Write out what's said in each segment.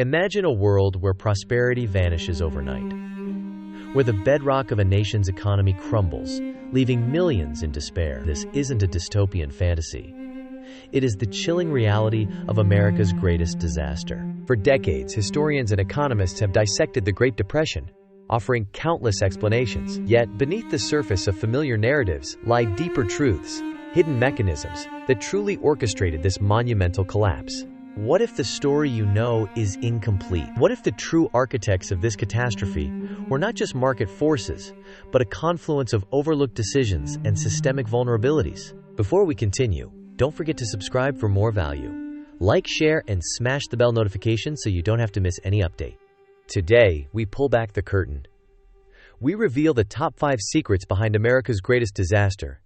Imagine a world where prosperity vanishes overnight, where the bedrock of a nation's economy crumbles, leaving millions in despair. This isn't a dystopian fantasy. It is the chilling reality of America's greatest disaster. For decades, historians and economists have dissected the Great Depression, offering countless explanations. Yet, beneath the surface of familiar narratives lie deeper truths, hidden mechanisms that truly orchestrated this monumental collapse. What if the story you know is incomplete? What if the true architects of this catastrophe were not just market forces, but a confluence of overlooked decisions and systemic vulnerabilities? Before we continue, don't forget to subscribe for more value. Like, share, and smash the bell notification so you don't have to miss any update. Today, we pull back the curtain. We reveal the top 5 secrets behind America's greatest disaster.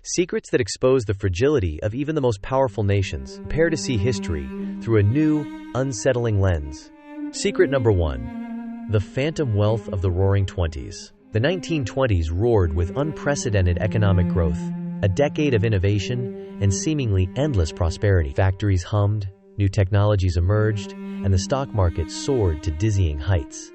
Secrets that expose the fragility of even the most powerful nations. Prepare to see history through a new, unsettling lens. Secret number 1. The phantom wealth of the Roaring Twenties. The 1920s roared with unprecedented economic growth, a decade of innovation and seemingly endless prosperity. Factories hummed, new technologies emerged, and the stock market soared to dizzying heights.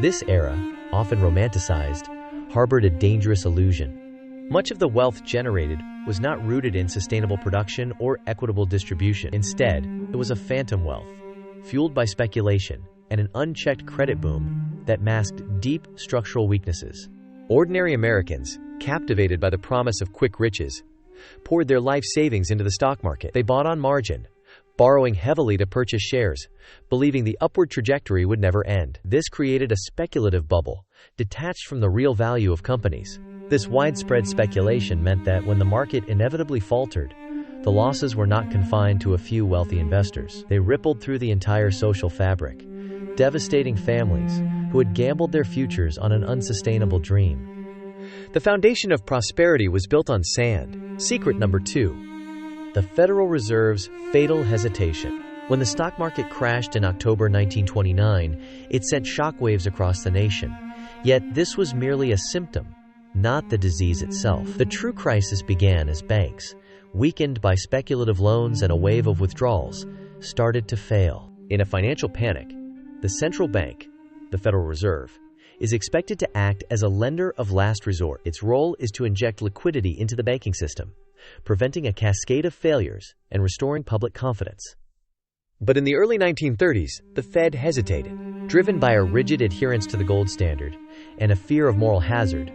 This era, often romanticized, harbored a dangerous illusion. Much of the wealth generated was not rooted in sustainable production or equitable distribution. Instead, it was a phantom wealth, fueled by speculation and an unchecked credit boom that masked deep structural weaknesses. Ordinary Americans, captivated by the promise of quick riches, poured their life savings into the stock market. They bought on margin, borrowing heavily to purchase shares, believing the upward trajectory would never end. This created a speculative bubble, detached from the real value of companies. This widespread speculation meant that when the market inevitably faltered, the losses were not confined to a few wealthy investors. They rippled through the entire social fabric, devastating families who had gambled their futures on an unsustainable dream. The foundation of prosperity was built on sand. Secret number 2. The Federal Reserve's fatal hesitation. When the stock market crashed in October 1929, it sent shockwaves across the nation. Yet this was merely a symptom, not the disease itself. The true crisis began as banks, weakened by speculative loans and a wave of withdrawals, started to fail. In a financial panic, the central bank, the Federal Reserve, is expected to act as a lender of last resort. Its role is to inject liquidity into the banking system, preventing a cascade of failures and restoring public confidence. But in the early 1930s, the Fed hesitated. Driven by a rigid adherence to the gold standard and a fear of moral hazard,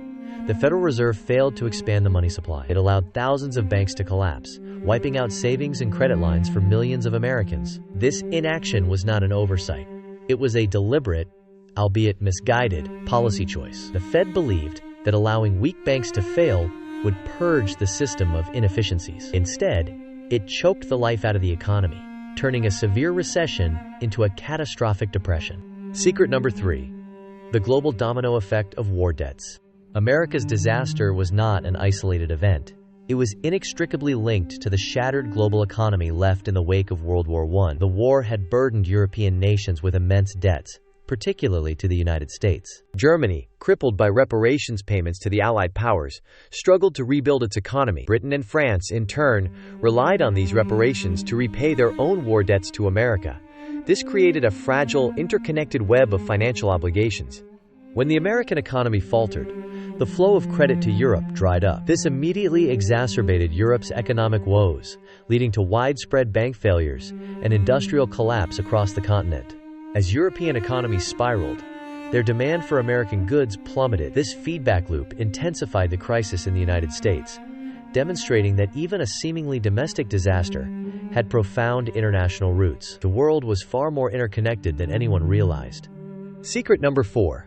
the Federal Reserve failed to expand the money supply. It allowed thousands of banks to collapse, wiping out savings and credit lines for millions of Americans. This inaction was not an oversight. It was a deliberate, albeit misguided, policy choice. The Fed believed that allowing weak banks to fail would purge the system of inefficiencies. Instead, it choked the life out of the economy, turning a severe recession into a catastrophic depression. Secret number 3. The global domino effect of war debts. America's disaster was not an isolated event. It was inextricably linked to the shattered global economy left in the wake of World War I. The war had burdened European nations with immense debts, particularly to the United States. Germany, crippled by reparations payments to the Allied powers, struggled to rebuild its economy. Britain and France, in turn, relied on these reparations to repay their own war debts to America. This created a fragile, interconnected web of financial obligations. When the American economy faltered, the flow of credit to Europe dried up. This immediately exacerbated Europe's economic woes, leading to widespread bank failures and industrial collapse across the continent. As European economies spiraled, their demand for American goods plummeted. This feedback loop intensified the crisis in the United States, demonstrating that even a seemingly domestic disaster had profound international roots. The world was far more interconnected than anyone realized. Secret number 4.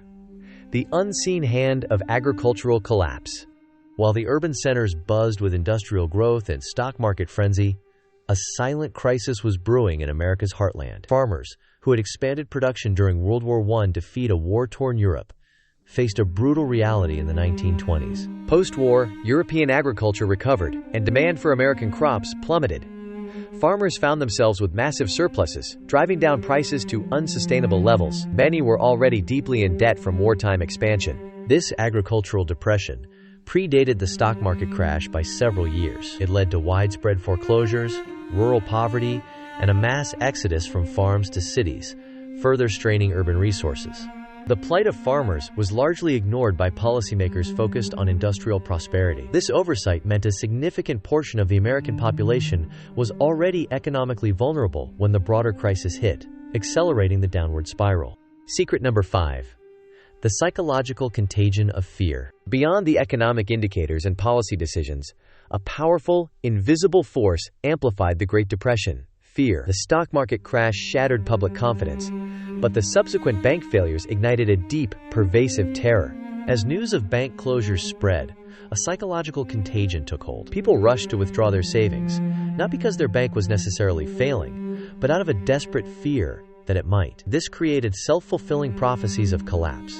The unseen hand of agricultural collapse. While the urban centers buzzed with industrial growth and stock market frenzy, a silent crisis was brewing in America's heartland. Farmers, who had expanded production during World War I to feed a war-torn Europe, faced a brutal reality in the 1920s. Post-war, European agriculture recovered, and demand for American crops plummeted. Farmers found themselves with massive surpluses, driving down prices to unsustainable levels. Many were already deeply in debt from wartime expansion. This agricultural depression predated the stock market crash by several years. It led to widespread foreclosures, rural poverty, and a mass exodus from farms to cities, further straining urban resources. The plight of farmers was largely ignored by policymakers focused on industrial prosperity. This oversight meant a significant portion of the American population was already economically vulnerable when the broader crisis hit, accelerating the downward spiral. Secret number 5. The psychological contagion of fear. Beyond the economic indicators and policy decisions, a powerful, invisible force amplified the Great Depression: fear. The stock market crash shattered public confidence, but the subsequent bank failures ignited a deep, pervasive terror. As news of bank closures spread, a psychological contagion took hold. People rushed to withdraw their savings, not because their bank was necessarily failing, but out of a desperate fear that it might. This created self-fulfilling prophecies of collapse.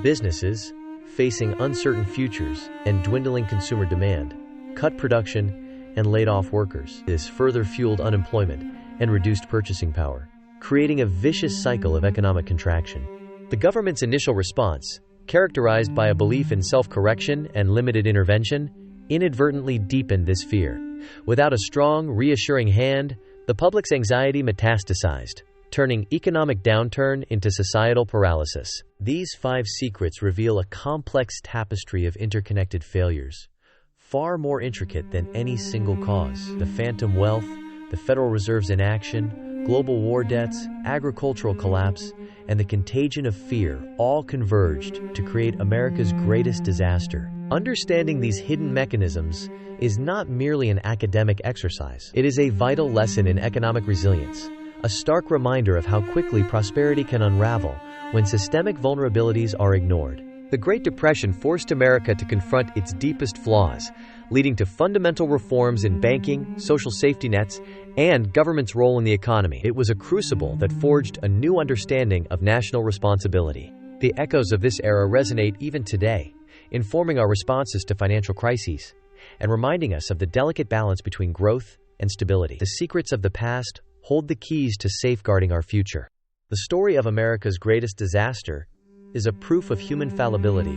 Businesses, facing uncertain futures and dwindling consumer demand, cut production and laid off workers. This further fueled unemployment and reduced purchasing power, creating a vicious cycle of economic contraction. The government's initial response, characterized by a belief in self-correction and limited intervention, inadvertently deepened this fear. Without a strong, reassuring hand, the public's anxiety metastasized, turning economic downturn into societal paralysis. These 5 secrets reveal a complex tapestry of interconnected failures, far more intricate than any single cause. The phantom wealth, the Federal Reserve's inaction, global war debts, agricultural collapse, and the contagion of fear all converged to create America's greatest disaster. Understanding these hidden mechanisms is not merely an academic exercise. It is a vital lesson in economic resilience, a stark reminder of how quickly prosperity can unravel when systemic vulnerabilities are ignored. The Great Depression forced America to confront its deepest flaws, leading to fundamental reforms in banking, social safety nets, and government's role in the economy. It was a crucible that forged a new understanding of national responsibility. The echoes of this era resonate even today, informing our responses to financial crises and reminding us of the delicate balance between growth and stability. The secrets of the past hold the keys to safeguarding our future. The story of America's greatest disaster is a proof of human fallibility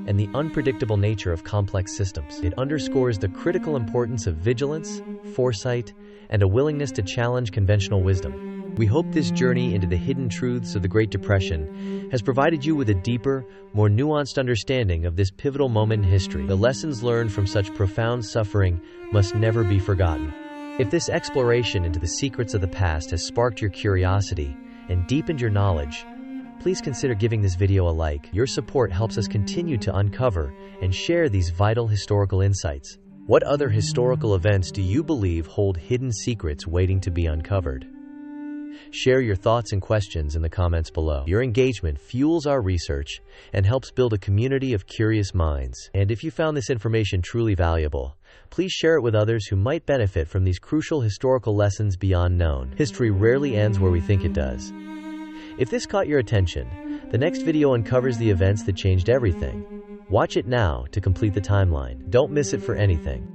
and the unpredictable nature of complex systems. It underscores the critical importance of vigilance, foresight, and a willingness to challenge conventional wisdom. We hope this journey into the hidden truths of the Great Depression has provided you with a deeper, more nuanced understanding of this pivotal moment in history. The lessons learned from such profound suffering must never be forgotten. If this exploration into the secrets of the past has sparked your curiosity and deepened your knowledge, please consider giving this video a like. Your support helps us continue to uncover and share these vital historical insights. What other historical events do you believe hold hidden secrets waiting to be uncovered? Share your thoughts and questions in the comments below. Your engagement fuels our research and helps build a community of curious minds. And if you found this information truly valuable, please share it with others who might benefit from these crucial historical lessons beyond known. History rarely ends where we think it does. If this caught your attention, the next video uncovers the events that changed everything. Watch it now to complete the timeline. Don't miss it for anything.